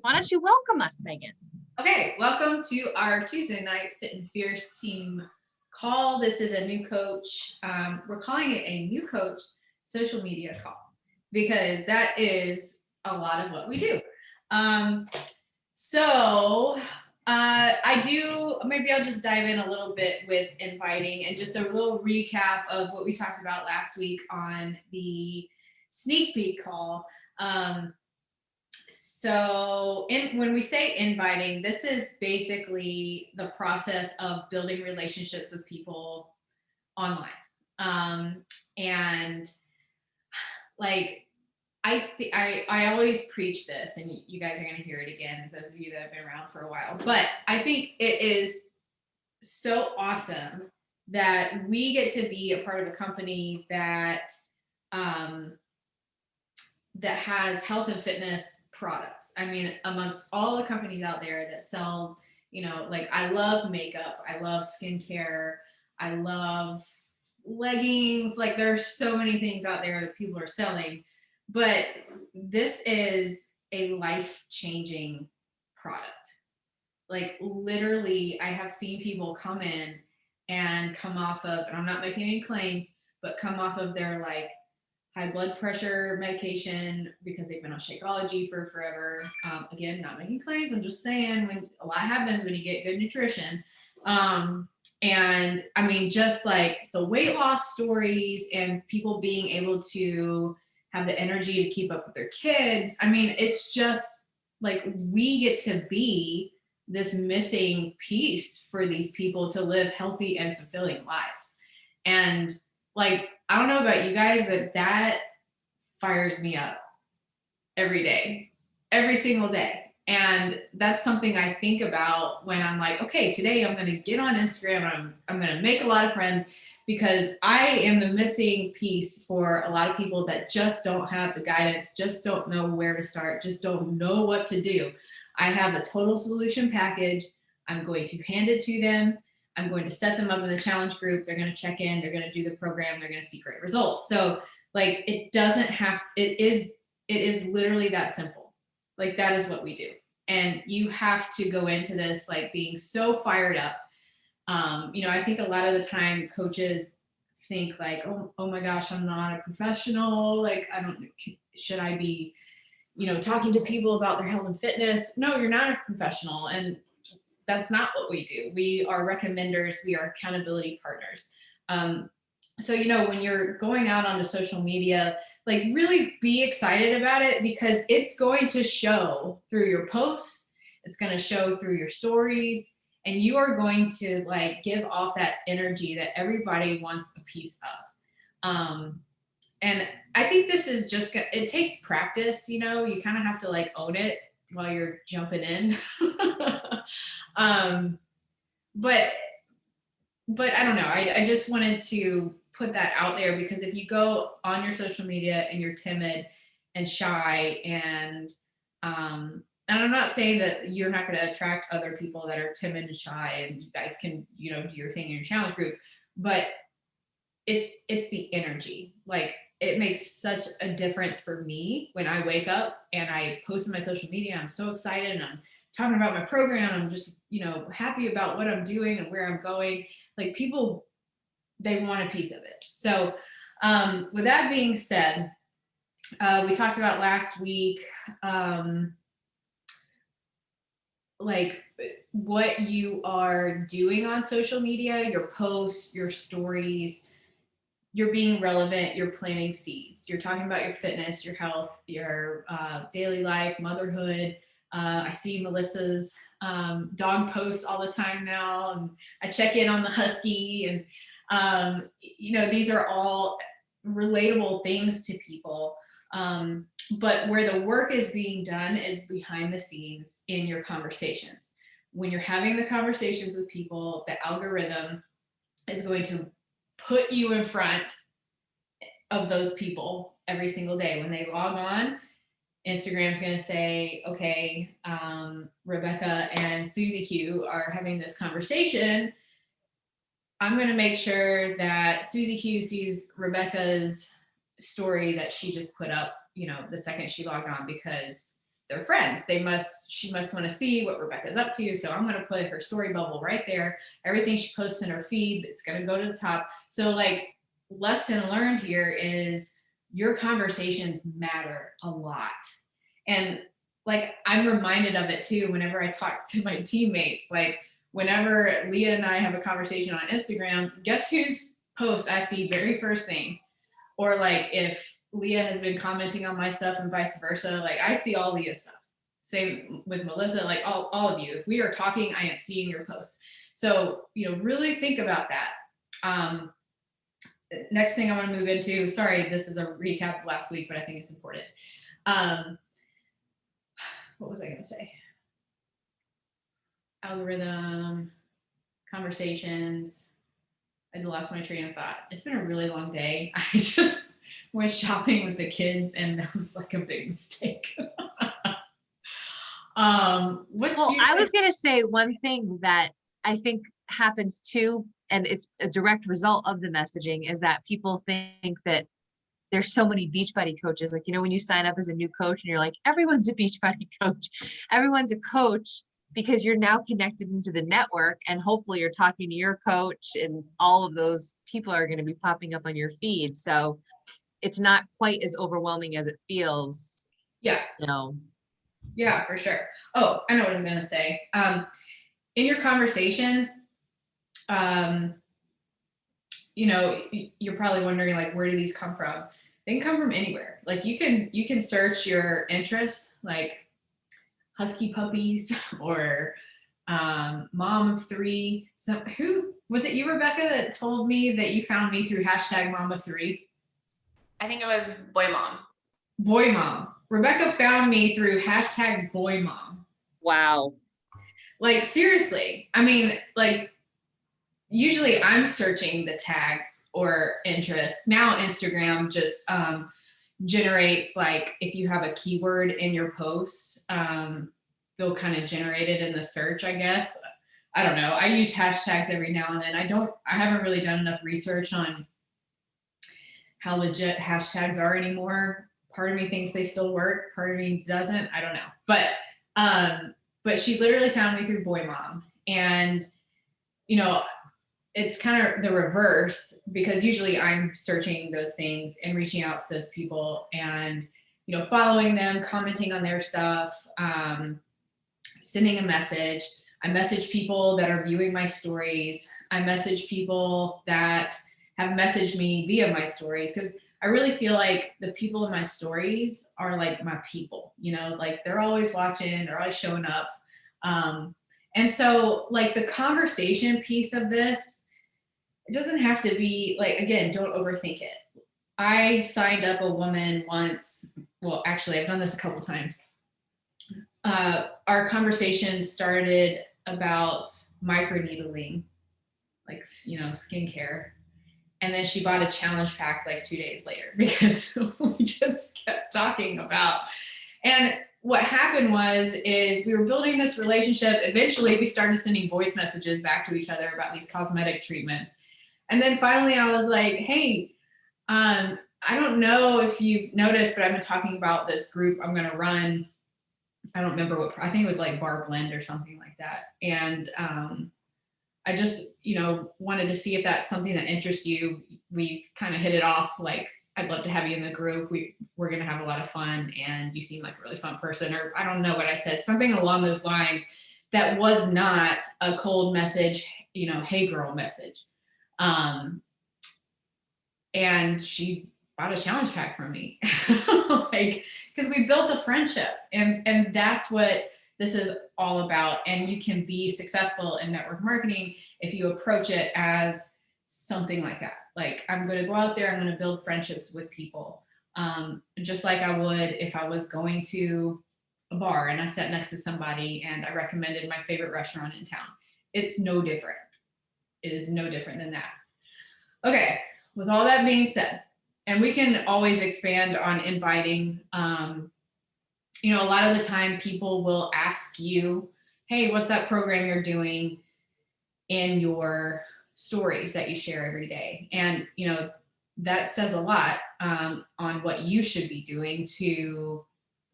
Why don't you welcome us, Megan? Okay, welcome to our Tuesday night Fit and Fierce team call. This is a new coach. We're calling it a new coach social media call because that is a lot of what we do. Um, so I do, maybe I'll just dive in a little bit with inviting and just a little recap of what we talked about last week on the sneak peek call. When we say inviting, this is basically the process of building relationships with people online. And like I always preach this, and you guys are going to hear it again, those of you that have been around for a while. But I think it is so awesome that we get to be a part of a company um, that has health and fitness products. I mean, amongst all the companies out there that sell, like I love makeup, I love skincare, I love leggings. Like there's so many things out there that people are selling, but this is a life-changing product. Like literally, I have seen people come in and come off of, and I'm not making any claims, but come off of their like high blood pressure medication because they've been on Shakeology for forever. Again, not making claims. I'm just saying when a lot happens when you get good nutrition. And I mean, just like the weight loss stories and people being able to have the energy to keep up with their kids. I mean, it's just like we get to be this missing piece for these people to live healthy and fulfilling lives. And like, I don't know about you guys, but that fires me up every day, every single day. And that's something I think about when I'm like, okay, today I'm going to get on Instagram. I'm going to make a lot of friends because I am the missing piece for a lot of people that just don't have the guidance, just don't know where to start, just don't know what to do. I have a total solution package. I'm going to hand it to them. I'm going to set them up in the challenge group. They're going to check in. They're going to do the program. They're going to see great results. So like it doesn't have, it is literally that simple. Like that is what we do. And you have to go into this like being so fired up. I think a lot of the time coaches think like, oh my gosh, I'm not a professional. Like, should I be, talking to people about their health and fitness? No, you're not a professional. And that's not what we do. We are recommenders. We are accountability partners. So, when you're going out onto social media, like really be excited about it because it's going to show through your posts. It's going to show through your stories, and you are going to like give off that energy that everybody wants a piece of. And I think this is just, it takes practice, you kind of have to like own it while you're jumping in. um, but but I don't know. I just wanted to put that out there because if you go on your social media and you're timid and shy and I'm not saying that you're not going to attract other people that are timid and shy and you guys can, do your thing in your challenge group, but it's the energy. Like it makes such a difference for me when I wake up and I post on my social media. I'm so excited and I'm talking about my program. I'm just, happy about what I'm doing and where I'm going. Like people, they want a piece of it. So with that being said, we talked about last week, like what you are doing on social media, your posts, your stories, you're being relevant, you're planting seeds. You're talking about your fitness, your health, your daily life, motherhood. I see Melissa's dog posts all the time now, and I check in on the husky, and these are all relatable things to people. But where the work is being done is behind the scenes in your conversations. When you're having the conversations with people, the algorithm is going to put you in front of those people every single day. When they log on, Instagram's going to say, okay, Rebecca and Susie Q are having this conversation. I'm going to make sure that Susie Q sees Rebecca's story that she just put up, the second she logged on, because they're friends. She must want to see what Rebecca's up to. So I'm going to put her story bubble right there. Everything she posts in her feed, it's going to go to the top. So like, lesson learned here is your conversations matter a lot. And like, I'm reminded of it too whenever I talk to my teammates. Like, whenever Leah and I have a conversation on Instagram, guess whose post I see very first thing? Or like, if Leah has been commenting on my stuff and vice versa, like I see all Leah's stuff. Same with Melissa, like all of you. If we are talking, I am seeing your posts. So, really think about that. Next thing I want to move into, sorry, this is a recap of last week, but I think it's important. What was I going to say? Algorithm, conversations. I lost my train of thought. It's been a really long day. I just went shopping with the kids, and that was like a big mistake. I was going to say one thing that I think happens too, and it's a direct result of the messaging, is that people think that there's so many Beachbody coaches. Like, when you sign up as a new coach and you're like, everyone's a Beachbody coach. Everyone's a coach because you're now connected into the network, and hopefully you're talking to your coach, and all of those people are going to be popping up on your feed. So it's not quite as overwhelming as it feels. Yeah. Yeah, for sure. Oh, I know what I'm going to say. In your conversations, you're probably wondering, like, where do these come from? They can come from anywhere. Like, you can search your interests, like husky puppies or mom of three. So who was it, you, Rebecca, that told me that you found me through #mom3? I think it was boy mom. Boy mom. Rebecca found me through #boy mom. Wow. Like, seriously. I mean, like, usually I'm searching the tags or interests. Now Instagram just generates, like, if you have a keyword in your post, they'll kind of generate it in the search, I guess. I don't know. I use hashtags every now and then. I haven't really done enough research on how legit hashtags are anymore. Part of me thinks they still work. Part of me doesn't. I don't know. But she literally found me through boy mom. And, it's kind of the reverse, because usually I'm searching those things and reaching out to those people and, following them, commenting on their stuff, sending a message. I message people that are viewing my stories. I message people that have messaged me via my stories, because I really feel like the people in my stories are like my people, like they're always watching, they're always showing up. And so, like, the conversation piece of this, it doesn't have to be, like, again, don't overthink it. I signed up a woman once. Well, actually, I've done this a couple times. Our conversation started about microneedling, like, skincare. And then she bought a challenge pack like 2 days later, because we just kept talking about. And what happened is we were building this relationship. Eventually, we started sending voice messages back to each other about these cosmetic treatments. And then finally, I was like, hey, I don't know if you've noticed, but I've been talking about this group I'm going to run. I don't remember I think it was like Bar Blend or something like that. And I just, wanted to see if that's something that interests you. We kind of hit it off, like, I'd love to have you in the group. We're going to have a lot of fun, and you seem like a really fun person. Or I don't know what I said, something along those lines that was not a cold message, hey girl message. And she bought a challenge pack from me, like, because we built a friendship, and that's what this is all about. And you can be successful in network marketing if you approach it as something like that. Like, I'm going to go out there, I'm going to build friendships with people, just like I would if I was going to a bar and I sat next to somebody and I recommended my favorite restaurant in town. It's no different. It is no different than that. Okay, with all that being said, and we can always expand on inviting, a lot of the time people will ask you, hey, what's that program you're doing, in your stories that you share every day. And, that says a lot on what you should be doing to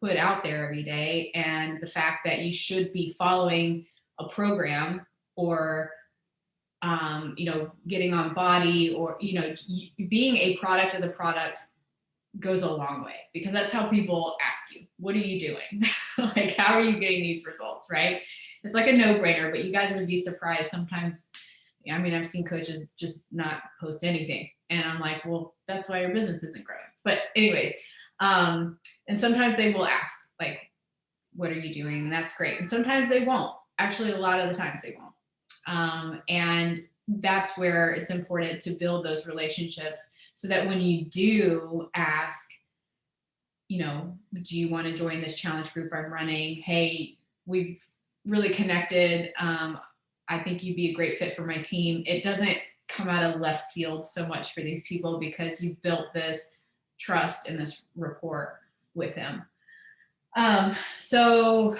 put out there every day, and the fact that you should be following a program or getting on body, or being a product of the product goes a long way, because that's how people ask you, what are you doing? Like, how are you getting these results, right? It's like a no-brainer, but you guys would be surprised sometimes. I mean, I've seen coaches just not post anything, and I'm like, well, that's why your business isn't growing. But anyways, and sometimes they will ask, like, what are you doing? And that's great. And sometimes they won't. Actually, a lot of the times they won't. And that's where it's important to build those relationships, so that when you do ask, do you want to join this challenge group I'm running? Hey, we've really connected. I think you'd be a great fit for my team. It doesn't come out of left field so much for these people, because you've built this trust and this rapport with them. So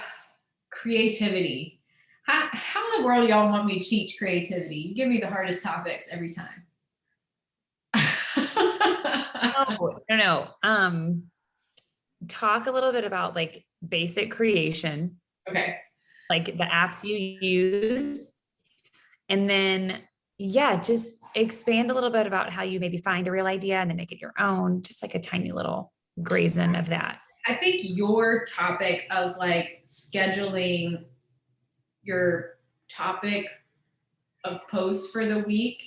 creativity. How in the world y'all want me to teach creativity? You give me the hardest topics every time. No. Talk a little bit about like basic creation. Okay. Like the apps you use. And then, just expand a little bit about how you maybe find a real idea and then make it your own, just like a tiny little grazing of that. I think your topic of like scheduling your topics of posts for the week,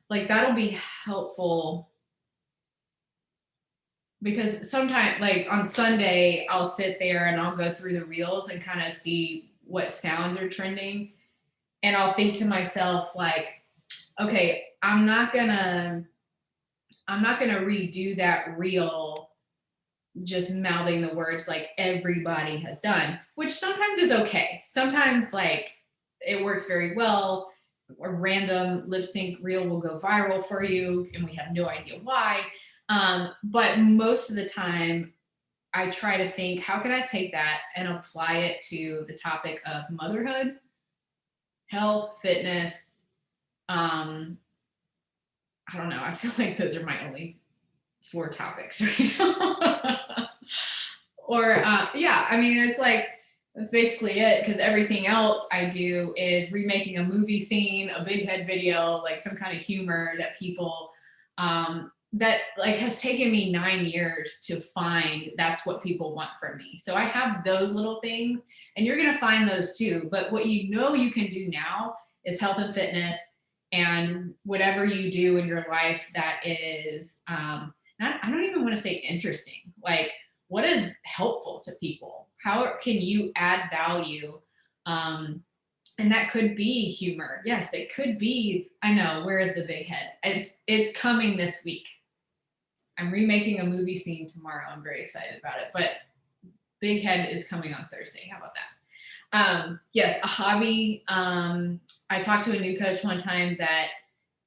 like that'll be helpful, because sometimes, like on Sunday, I'll sit there and I'll go through the reels and kind of see what sounds are trending, and I'll think to myself like, okay, I'm not gonna redo that reel just mouthing the words like everybody has done, which sometimes is okay. Sometimes like it works very well. A random lip sync reel will go viral for you, and we have no idea why. But most of the time, I try to think, how can I take that and apply it to the topic of motherhood, health, fitness? I don't know. I feel like those are my only 4 topics right now. Or I mean, it's like, that's basically it, because everything else I do is remaking a movie scene, a big head video, like some kind of humor that people that like has taken me 9 years to find. That's what people want from me. So I have those little things, and you're going to find those too. But what you can do now is health and fitness, and whatever you do in your life that is I don't even want to say interesting, like what is helpful to people? How can you add value? And that could be humor. Yes, it could be, I know, where is the big head? It's coming this week. I'm remaking a movie scene tomorrow. I'm very excited about it, but big head is coming on Thursday. How about that? Yes, a hobby. I talked to a new coach one time that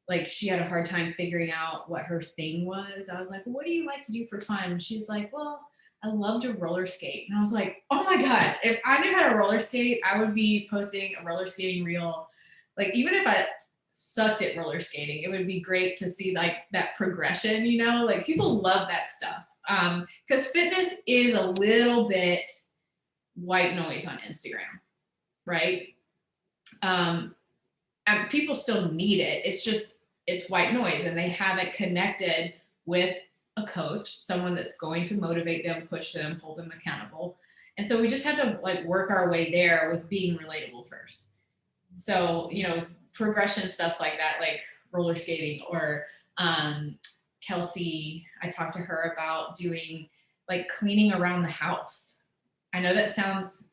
like she had a hard time figuring out what her thing was. I was like, what do you like to do for fun? She's like, well, I love to roller skate. And I was like, oh my God, if I knew how to roller skate, I would be posting a roller skating reel. Like, even if I sucked at roller skating, it would be great to see like that progression, like people love that stuff. Because fitness is a little bit white noise on Instagram, right? And people still need it. It's white noise, and they haven't connected with a coach, someone that's going to motivate them, push them, hold them accountable. And so we just have to like work our way there with being relatable first. So, progression stuff like that, like roller skating, or Kelsey, I talked to her about doing like cleaning around the house. I know that sounds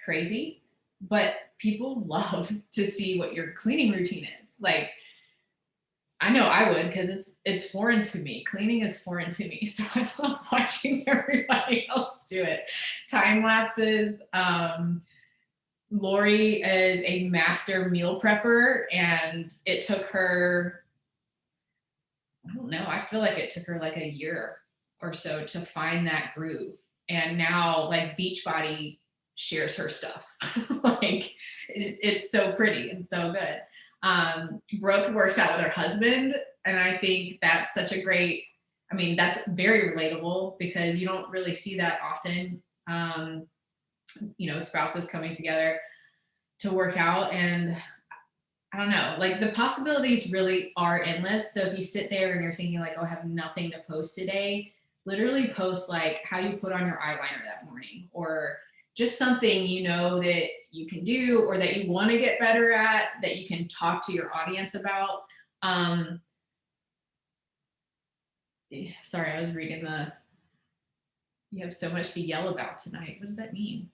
crazy, but people love to see what your cleaning routine is. Like, I know I would, because it's foreign to me. Cleaning is foreign to me. So I love watching everybody else do it. Time lapses. Lori is a master meal prepper, and it took her, I don't know, I feel like it took her like a year or so to find that groove. And now like Beachbody shares her stuff. Like it's so pretty and so good. Brooke works out with her husband, and I think that's such a great, I mean, that's very relatable because you don't really see that often. Spouses coming together to work out, and I don't know, like the possibilities really are endless. So if you sit there and you're thinking like, oh, I have nothing to post today, literally post like how you put on your eyeliner that morning, or just something that you can do or that you want to get better at, that you can talk to your audience about. Sorry, I was reading you have so much to yell about tonight. What does that mean?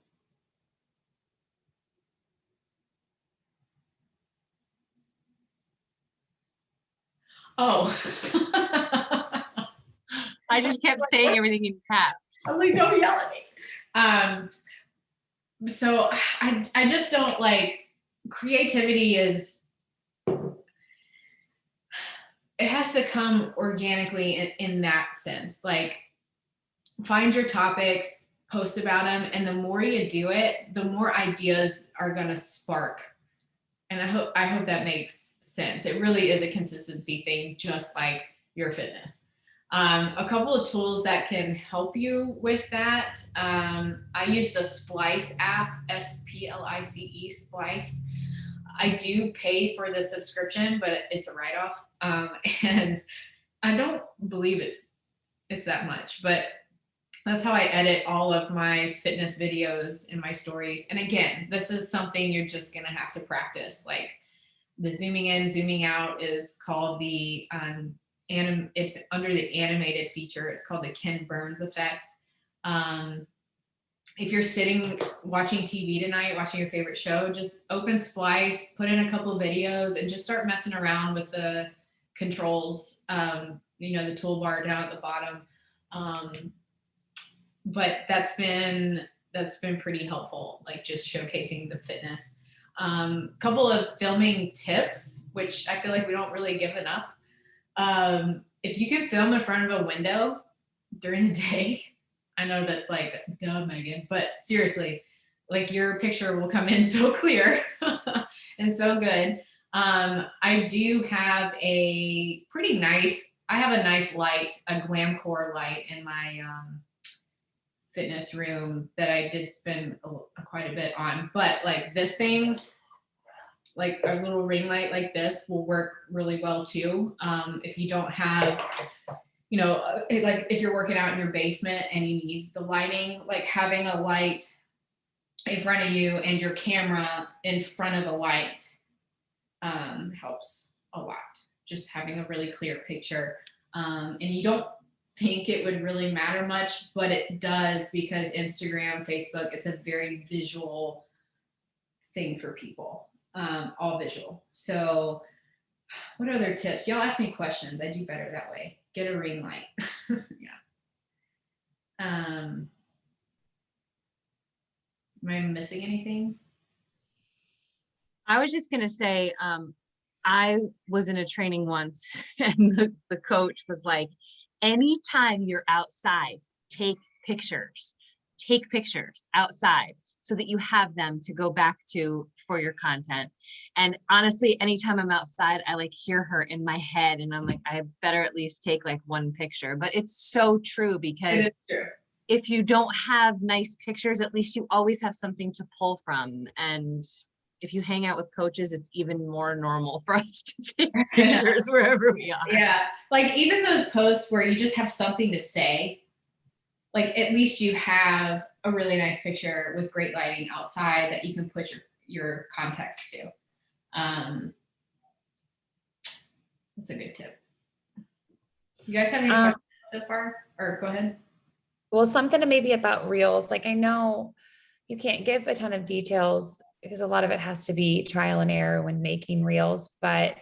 Oh. I just kept saying everything in caps. I was like, don't yell at me. So I just don't like, creativity it has to come organically in that sense. Like, find your topics, post about them, and the more you do it, the more ideas are gonna spark. And I hope that makes sense. It really is a consistency thing, just like your fitness. A couple of tools that can help you with that. I use the Splice app, SPLICE, Splice. I do pay for the subscription, but it's a write-off. And I don't believe it's that much, but that's how I edit all of my fitness videos and my stories. And again, this is something you're just gonna have to practice. Like, the zooming in, zooming out is called the it's under the animated feature. It's called the Ken Burns effect. If you're sitting watching TV tonight, watching your favorite show, just open Splice, put in a couple videos, and just start messing around with the controls. The toolbar down at the bottom. But that's been pretty helpful, like just showcasing the fitness. Couple of filming tips, which I feel like we don't really give enough. If you can film in front of a window during the day, I know that's like, duh, Megan, but seriously, like your picture will come in so clear and so good. I do have a nice light, a Glamcor light in my fitness room that I did spend quite a bit on, but like this thing, like a little ring light like this will work really well too. If you don't have, like if you're working out in your basement and you need the lighting, like having a light in front of you and your camera in front of the light helps a lot. Just having a really clear picture. And you don't think it would really matter much, but it does, because Instagram, Facebook, it's a very visual thing for people. All visual. So what other tips? Y'all ask me questions. I do better that way. Get a ring light. Yeah. Am I missing anything? I was just gonna say, I was in a training once and the coach was like, anytime you're outside, take pictures outside so that you have them to go back to for your content. And honestly, anytime I'm outside, I like hear her in my head and I'm like, I better at least take like one picture. But it's so true, because It is true. if you don't have nice pictures, at least you always have something to pull from. And if you hang out with coaches, it's even more normal for us to take pictures wherever we are. Yeah. Like even those posts where you just have something to say, like at least you have a really nice picture with great lighting outside that you can put your context to. That's a good tip. You guys have any questions so far? Or go ahead. Well, something maybe about reels. Like, I know you can't give a ton of details because a lot of it has to be trial and error when making reels, but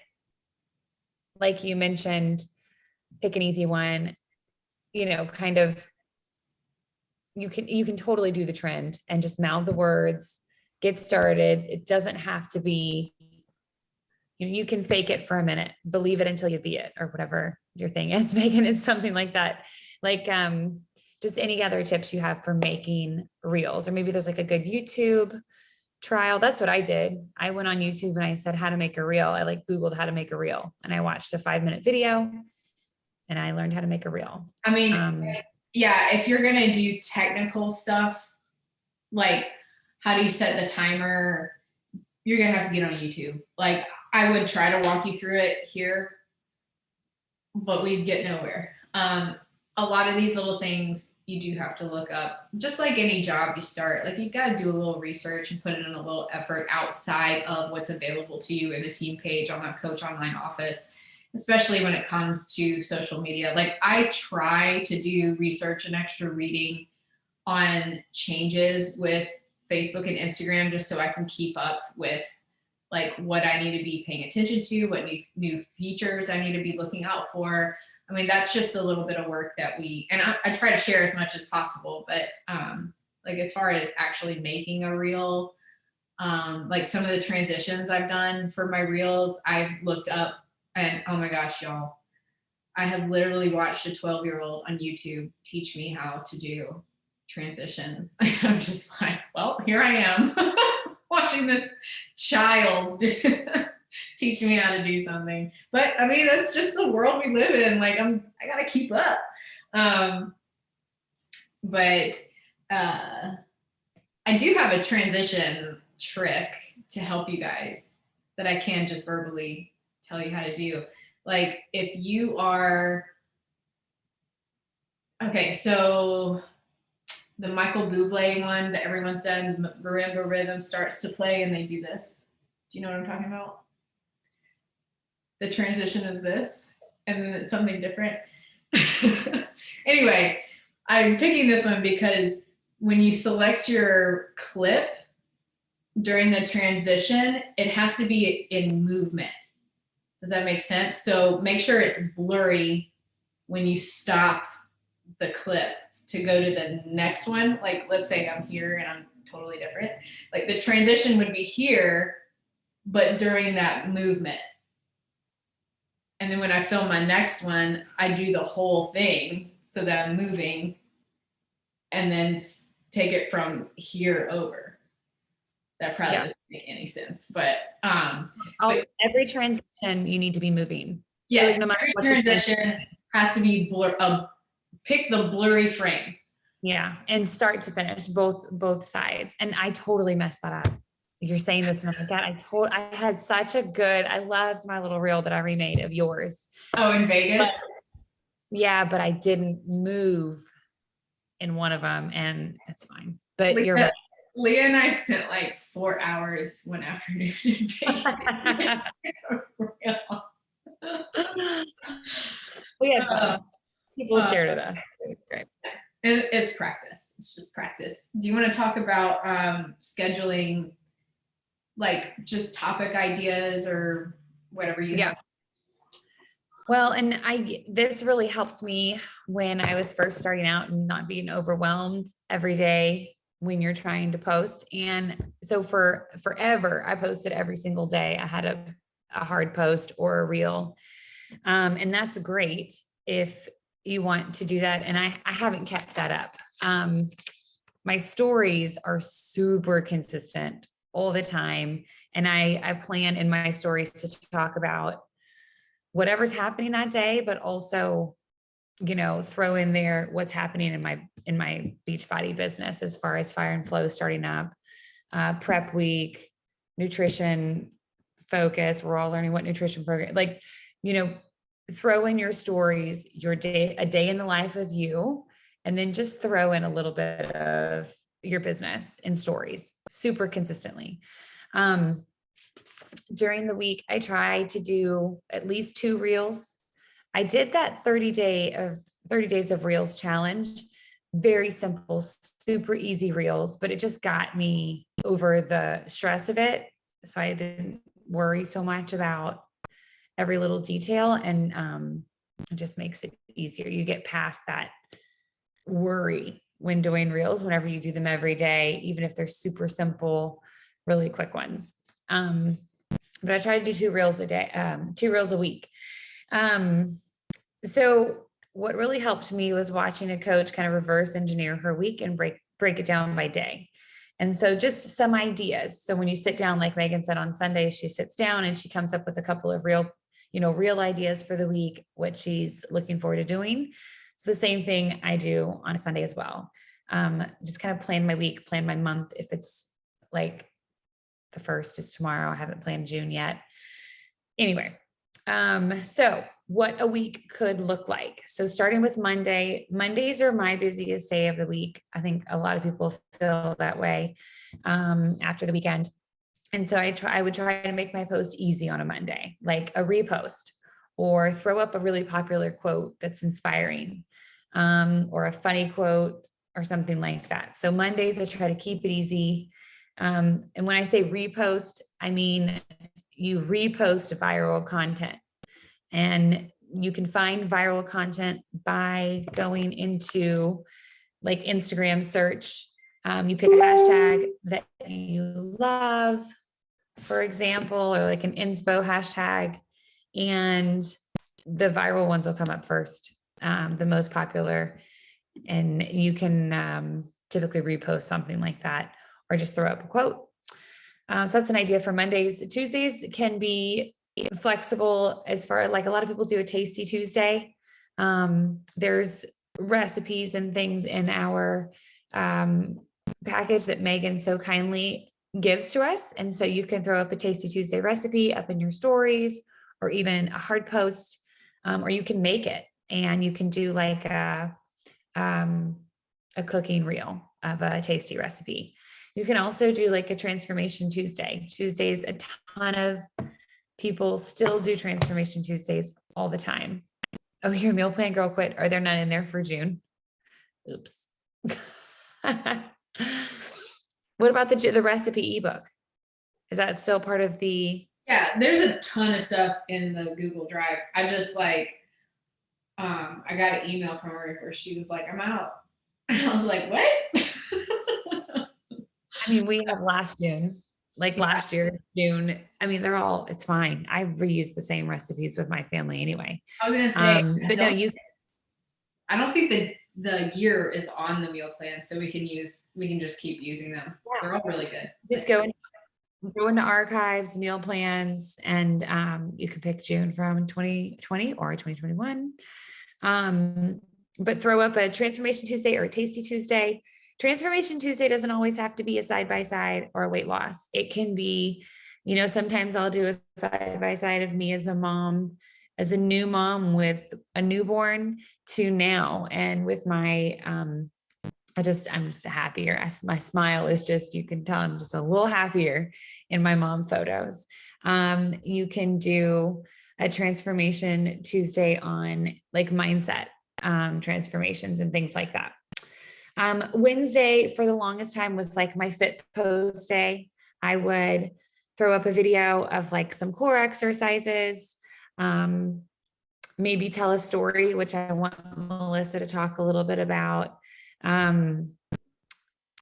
like you mentioned, pick an easy one, kind of, you can totally do the trend and just mouth the words, get started. It doesn't have to be, you can fake it for a minute, believe it until you be it, or whatever your thing is, Megan. It's something like that. Like, just any other tips you have for making reels, or maybe there's like a good YouTube trial. That's what I did. I went on YouTube and I said how to make a reel. I like Googled how to make a reel and I watched a 5-minute video and I learned how to make a reel. I mean, Um, yeah, if you're gonna do technical stuff, like how do you set the timer, you're gonna have to get on YouTube. Like I would try to walk you through it here, but we'd get nowhere. A lot of these little things you do have to look up, just like any job you start. Like you got to do a little research and put in a little effort outside of what's available to you in the team page on the Coach Online office, especially when it comes to social media. Like I try to do research and extra reading on changes with Facebook and Instagram, just so I can keep up with like what I need to be paying attention to, what new features I need to be looking out for. I mean, that's just a little bit of work that I try to share as much as possible, but like as far as actually making a reel, like some of the transitions I've done for my reels, I've looked up, and oh my gosh, y'all, I have literally watched a 12-year-old on YouTube teach me how to do transitions. I'm just like, well, here I am watching this child teach me how to do something. But I mean, that's just the world we live in. Like I gotta keep up. But I do have a transition trick to help you guys that I can just verbally tell you how to do. Like if you are, okay, so the Michael Bublé one that everyone's done, Marimba Rhythm starts to play and they do this. Do you know what I'm talking about? The transition is this, and then it's something different. Anyway, I'm picking this one because when you select your clip during the transition, it has to be in movement. Does that make sense? So make sure it's blurry when you stop the clip to go to the next one. Like let's say I'm here and I'm totally different. Like the transition would be here, but during that movement. And then when I film my next one, I do the whole thing so that I'm moving and then take it from here over. That probably doesn't make any sense, but every transition you need to be moving. Yes, so no matter every what transition has to be pick the blurry frame. Yeah, and start to finish, both sides. And I totally messed that up. You're saying this, and I'm like, God, I had such a good, I loved my little reel that I remade of yours. Oh, in Vegas? But I didn't move in one of them, and it's fine. But you're right. Leah and I spent like 4 hours one afternoon in Vegas. People stared at us. It's great. It's practice. It's just practice. Do you want to talk about scheduling, like just topic ideas or whatever you have? Well, and this really helped me when I was first starting out and not being overwhelmed every day when you're trying to post. And so for forever, I posted every single day. I had a hard post or a reel. And that's great if you want to do that. And I haven't kept that up. My stories are super consistent all the time. And I plan in my stories to talk about whatever's happening that day, but also, throw in there what's happening in my Beachbody business as far as Fire and Flow starting up, prep week, nutrition focus. We're all learning what nutrition program, throw in your stories, a day in the life of you, and then just throw in a little bit of your business in stories super consistently. During the week, I try to do at least 2 reels. I did that 30 days of reels challenge. Very simple, super easy reels, but it just got me over the stress of it. So I didn't worry so much about every little detail, and it just makes it easier. You get past that worry when doing reels, whenever you do them every day, even if they're super simple, really quick ones. But I try to do 2 reels a day, 2 reels a week. So what really helped me was watching a coach kind of reverse engineer her week and break it down by day. And so just some ideas. So when you sit down, like Megan said on Sunday, she sits down and she comes up with a couple of real real ideas for the week, what she's looking forward to doing. It's the same thing I do on a Sunday as well. Just kind of plan my week, plan my month. If it's like the 1st is tomorrow, I haven't planned June yet. Anyway, so what a week could look like. So starting with Monday, Mondays are my busiest day of the week. I think a lot of people feel that way after the weekend. And so I would try to make my post easy on a Monday, like a repost, or throw up a really popular quote that's inspiring, or a funny quote or something like that. So Mondays, I try to keep it easy. And when I say repost, I mean, you repost viral content, and you can find viral content by going into like Instagram search. You pick a hashtag that you love, for example, or like an inspo hashtag, and the viral ones will come up first, the most popular. And you can typically repost something like that, or just throw up a quote. So that's an idea for Mondays. Tuesdays can be flexible as far as, like, a lot of people do a Tasty Tuesday. There's recipes and things in our package that Megan so kindly gives to us. And so you can throw up a Tasty Tuesday recipe up in your stories, or even a hard post, or you can make it, and you can do like a cooking reel of a tasty recipe. You can also do like a Transformation Tuesday. Tuesdays, a ton of people still do Transformation Tuesdays all the time. Oh, your meal plan girl quit. Are there none in there for June? Oops. What about the recipe ebook? Is that still part of the? Yeah, there's a ton of stuff in the Google Drive. I just like, I got an email from her where she was like, I'm out. And I was like, what? I mean, we have last June, like last year's June. I mean, it's fine. I reuse the same recipes with my family anyway. I was gonna say, but no, I don't think that the year is on the meal plan, so we can just keep using them. Yeah. They're all really good. Just go into archives, meal plans, and you can pick June from 2020 or 2021. But throw up a Transformation Tuesday or a Tasty Tuesday. Transformation Tuesday doesn't always have to be a side-by-side or a weight loss. It can be, sometimes I'll do a side-by-side of me as a mom, as a new mom with a newborn to now. And with my, I'm just happier. My smile is just, you can tell I'm just a little happier in my mom photos. You can do a Transformation Tuesday on like mindset transformations and things like that. Wednesday for the longest time was like my fit pose day. I would throw up a video of like some core exercises, maybe tell a story, which I want Melissa to talk a little bit about.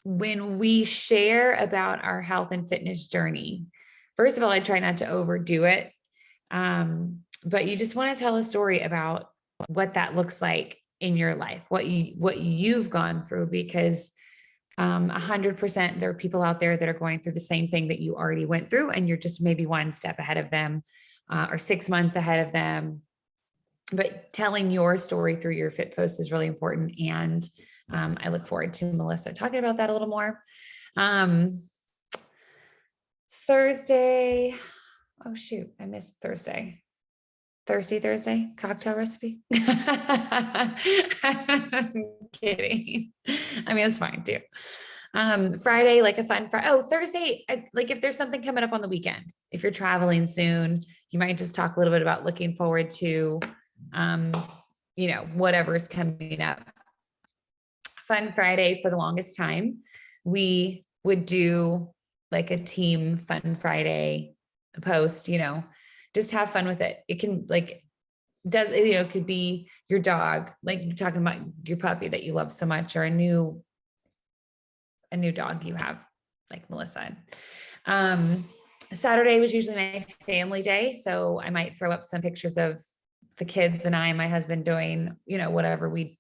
When we share about our health and fitness journey, first of all, I try not to overdo it. But you just want to tell a story about what that looks like in your life, what you've gone through, because 100% there are people out there that are going through the same thing that you already went through, and you're just maybe one step ahead of them, or 6 months ahead of them. But telling your story through your fit post is really important. And I look forward to Melissa talking about that a little more. Thursday. Oh shoot, I missed Thursday. Thursday cocktail recipe. I'm kidding. I mean, it's fine too. Friday, like a fun Friday. Oh, Thursday, like if there's something coming up on the weekend, if you're traveling soon, you might just talk a little bit about looking forward to, whatever's coming up. Fun Friday for the longest time, we would do like a team Fun Friday post, just have fun with it. It can it could be your dog, like you're talking about your puppy that you love so much, or a new dog you have, like Melissa. Saturday was usually my family day. So I might throw up some pictures of the kids and I and my husband doing, whatever we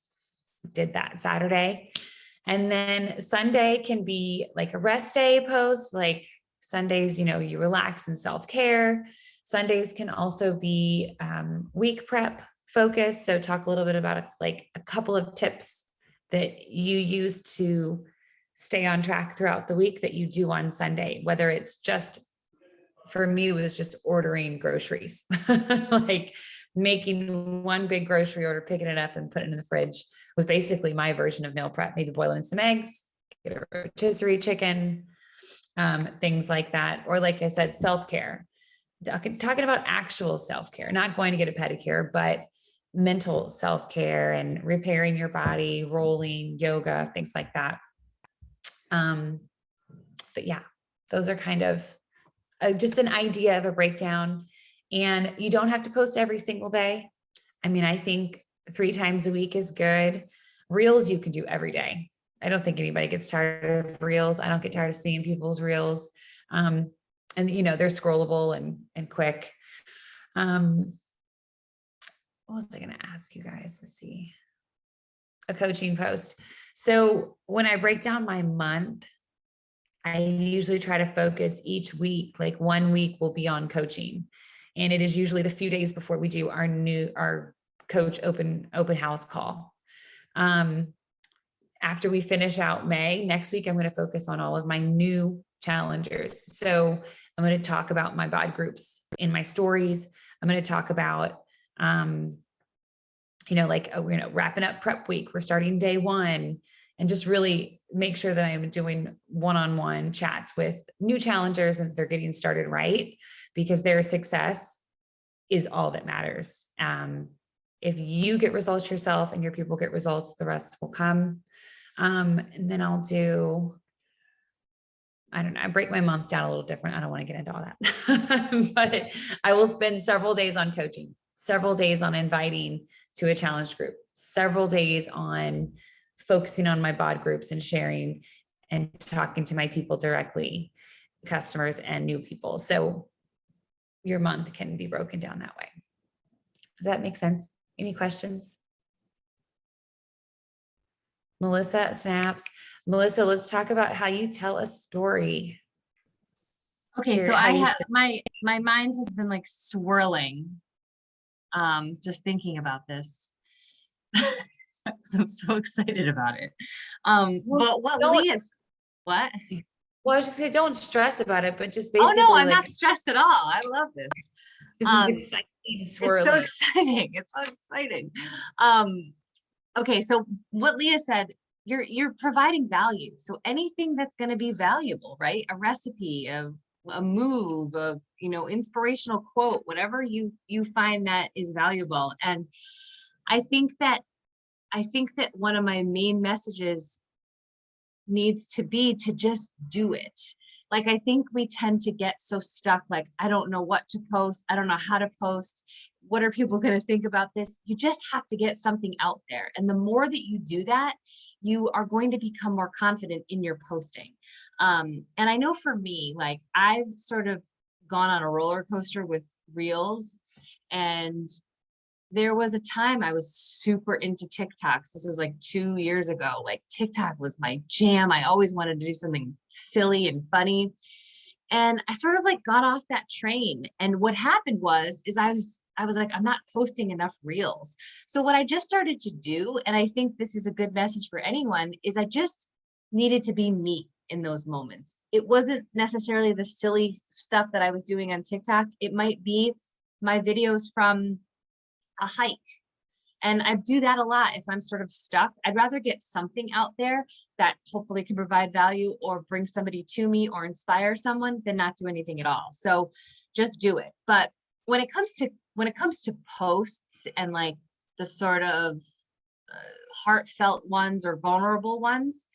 did that Saturday. And then Sunday can be like a rest day post, like Sundays, you relax and self-care. Sundays can also be week prep focused. So talk a little bit about like a couple of tips that you use to stay on track throughout the week that you do on Sunday, whether it's just, for me, it was just ordering groceries, like making one big grocery order, picking it up and putting it in the fridge was basically my version of meal prep, maybe boiling some eggs, get a rotisserie chicken, things like that. Or like I said, self-care, talking about actual self-care, not going to get a pedicure, but mental self-care and repairing your body, rolling, yoga, things like that. But yeah, those are kind of just an idea of a breakdown. And you don't have to post every single day. I mean, I think 3 times a week is good. Reels you can do every day. I don't think anybody gets tired of reels. I don't get tired of seeing people's reels. And you know, they're scrollable and quick. What was I going to ask you guys? Let's see. A coaching post. So when I break down my month, I usually try to focus each week, like 1 week will be on coaching. And it is usually the few days before we do our coach open house call. After we finish out May, next week, I'm going to focus on all of my new challengers. So I'm going to talk about my bod groups in my stories. I'm going to talk about, like, wrapping up prep week. We're starting day 1, and just really make sure that I'm doing one-on-one chats with new challengers and they're getting started right, because their success is all that matters. If you get results yourself and your people get results, the rest will come. And then I'll do, I don't know, I break my month down a little different. I don't want to get into all that, but I will spend several days on coaching, several days on inviting to a challenge group, several days on focusing on my bod groups and sharing and talking to my people directly, customers and new people. So your month can be broken down that way. Does that make sense? Any questions? Melissa snaps. Melissa, let's talk about how you tell a story. Okay, Share so how I you have my mind has been like swirling, just thinking about this. So I'm so excited about it. But what Leah's, what? Well, I was just saying, don't stress about it, but just Oh basically, no, I'm like, not stressed at all. I love this. this is exciting, swirling. It's so exciting. It's so exciting. Okay, so what Leah said, you're providing value. So anything that's going to be valuable, right? A recipe, a move, a inspirational quote, whatever you find that is valuable. And I think that one of my main messages needs to be to just do it. Like, I think we tend to get so stuck, like, I don't know what to post. I don't know how to post. What are people going to think about this? You just have to get something out there. And the more that you do that, you are going to become more confident in your posting. And I know for me, like, I've sort of gone on a roller coaster with reels, and there was a time I was super into TikToks. This was like 2 years ago. Like, TikTok was my jam. I always wanted to do something silly and funny. And I sort of like got off that train. And what happened is I was like, I'm not posting enough reels. So what I just started to do, and I think this is a good message for anyone, is I just needed to be me in those moments. It wasn't necessarily the silly stuff that I was doing on TikTok. It might be my videos from a hike. And I do that a lot if I'm sort of stuck. I'd rather get something out there that hopefully can provide value or bring somebody to me or inspire someone than not do anything at all. So just do it. But when it comes to posts and like the sort of heartfelt ones or vulnerable ones,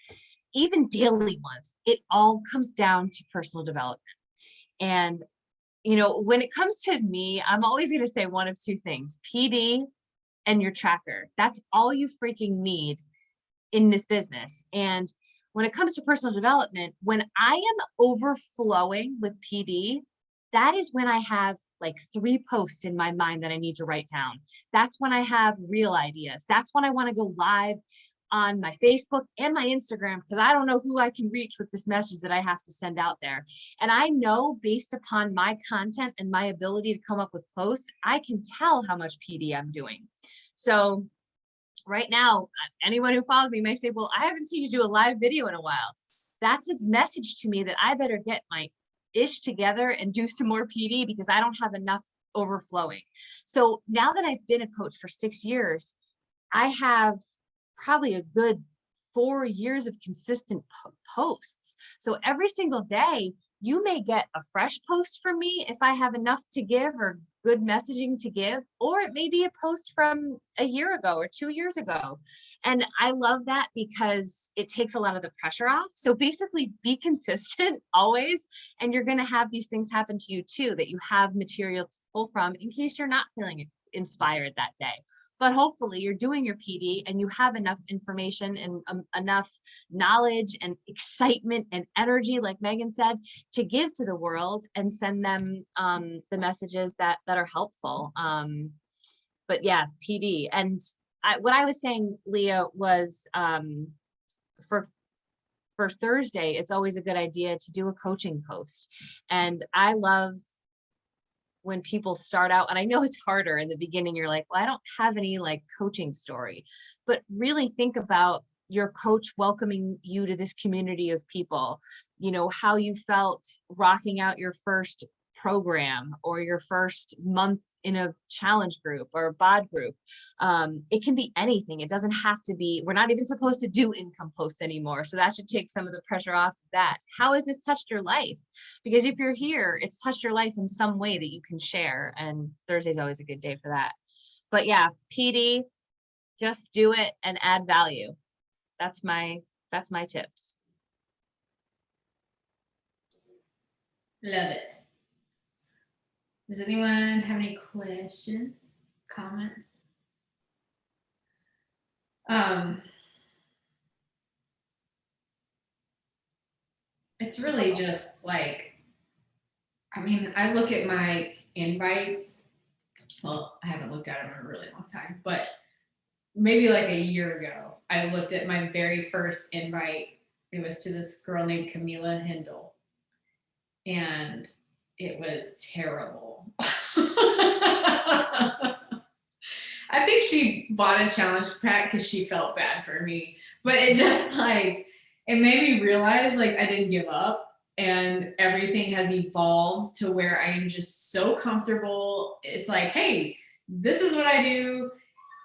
even daily ones, it all comes down to personal development. And when it comes to me, I'm always going to say one of two things: PD and your tracker. That's all you freaking need in this business. And when it comes to personal development, when I am overflowing with PD, that is when I have like 3 posts in my mind that I need to write down. That's when I have real ideas. That's when I want to go live on my Facebook and my Instagram because I don't know who I can reach with this message that I have to send out there. And I know based upon my content and my ability to come up with posts, I can tell how much PD I'm doing. So right now, anyone who follows me may say, well, I haven't seen you do a live video in a while. That's a message to me that I better get my ish together and do some more PD because I don't have enough overflowing. So now that I've been a coach for 6 years, I have probably a good 4 years of consistent posts. So every single day, you may get a fresh post from me if I have enough to give or good messaging to give, or it may be a post from a year ago or 2 years ago. And I love that because it takes a lot of the pressure off. So basically be consistent always, and you're going to have these things happen to you too, that you have material to pull from in case you're not feeling inspired that day. But hopefully you're doing your PD and you have enough information and enough knowledge and excitement and energy, like Megan said, to give to the world and send them the messages that are helpful. But yeah, PD. And what I was saying, Leah, was for Thursday, it's always a good idea to do a coaching post. And I love when people start out, and I know it's harder in the beginning, you're like, well, I don't have any like coaching story, but really think about your coach welcoming you to this community of people, you know, how you felt rocking out your first program or your first month in a challenge group or a bod group. It can be anything. It doesn't have to be, we're not even supposed to do income posts anymore. So that should take some of the pressure off of that. How has this touched your life? Because if you're here, it's touched your life in some way that you can share. And Thursday's always a good day for that. But yeah, PD, just do it and add value. That's my tips. Love it. Does anyone have any questions, comments? It's really just like, I mean, I look at my invites. Well, I haven't looked at them in a really long time, but maybe like a year ago, I looked at my very first invite. It was to this girl named Camila Hindle. And it was terrible. I think she bought a challenge pack because she felt bad for me. But it just like, it made me realize like I didn't give up and everything has evolved to where I am just so comfortable. It's like, hey, this is what I do.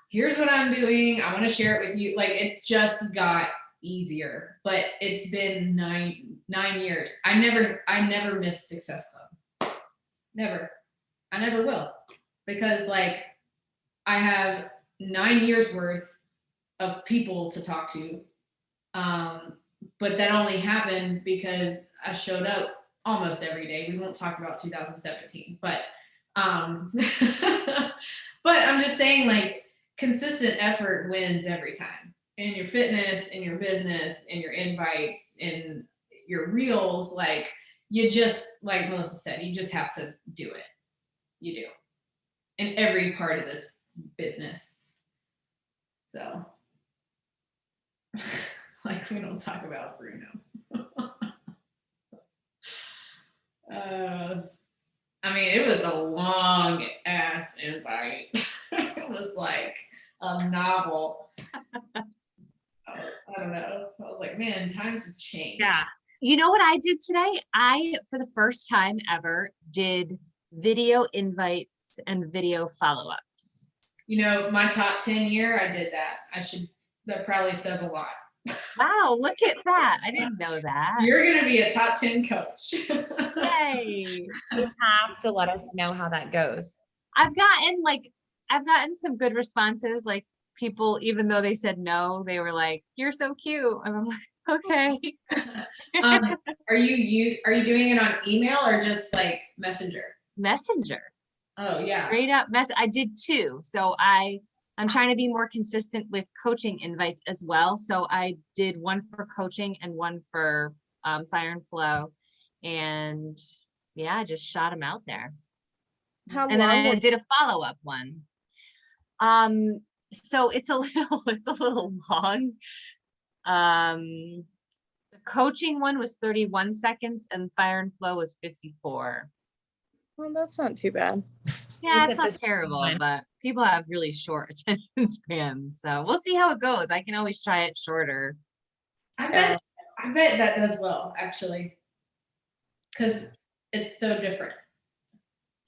Here's what I'm doing. I want to share it with you. Like it just got easier, but it's been nine years. I never missed Success Club. Never. I never will. Because like I have 9 years worth of people to talk to. But that only happened because I showed up almost every day. We won't talk about 2017, but but I'm just saying like consistent effort wins every time. In your fitness, in your business, in your invites, in your reels, like you just, like Melissa said, you just have to do it. You do. In every part of this business. So, like we don't talk about Bruno. I mean, it was a long ass invite. It was like a novel. I don't know. I was like, man, times have changed. Yeah. You know what I did today? I, for the first time ever, did video invites and video follow-ups. You know, my top 10 year, I did that. That probably says a lot. Wow, look at that. I didn't know that. You're going to be a top 10 coach. Yay. You have to let us know how that goes. I've gotten some good responses. Like people, even though they said no, they were like, "You're so cute." And I'm like, okay. Are you doing it on email or just like Messenger? Messenger. Oh yeah. Straight up I did two. So I'm trying to be more consistent with coaching invites as well. So I did one for coaching and one for Fire and Flow, and yeah, I just shot them out there. How And then long I were did a follow-up one. So it's a little long. The coaching one was 31 seconds and Fire and Flow was 54. Well, that's not too bad. Yeah, Is it's it not the terrible, one? but people have really short attention spans. So we'll see how it goes. I can always try it shorter. I bet that does well, actually. Because it's so different.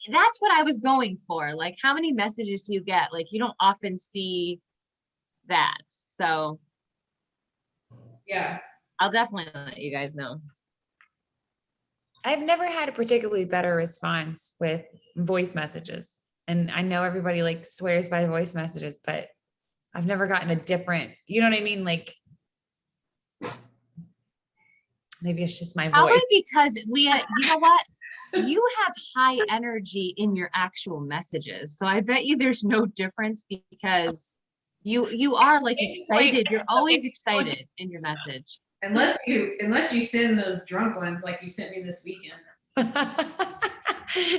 That's what I was going for. Like, how many messages do you get? Like, you don't often see that. So Yeah. I'll definitely let you guys know. I've never had a particularly better response with voice messages. And I know everybody like swears by voice messages, but I've never gotten a different, you know what I mean? Like maybe it's just my Probably voice. because Leah, you know what? You have high energy in your actual messages. So I bet you there's no difference because you are like excited. You're always excited in your message. Unless you send those drunk ones like you sent me this weekend.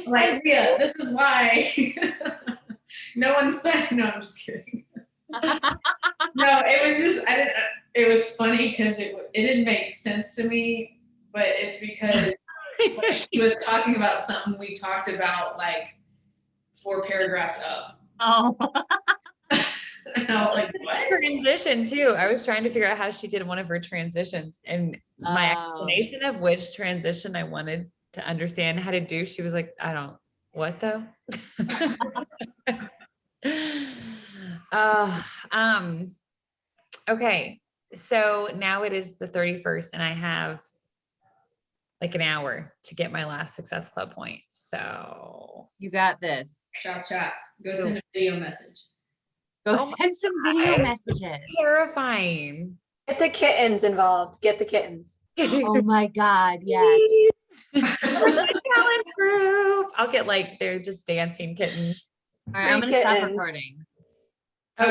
Like, yeah, this is why. No one said, no, I'm just kidding. No, it was just, it was funny because it didn't make sense to me, but it's because she was talking about something we talked about like 4 paragraphs up. Oh, And I was like, what? Transition too. I was trying to figure out how she did one of her transitions and my explanation of which transition I wanted to understand how to do. She was like, I don't, what though? Okay. So now it is the 31st and I have like an hour to get my last Success Club point. So you got this. Chat. Go send a video message. Go Oh send some video messages. terrifying. Get the kittens involved. Get the kittens. Oh my God, yes. Talent group. I'll get like they're just dancing kittens. All right, I'm Free gonna stop kittens. recording.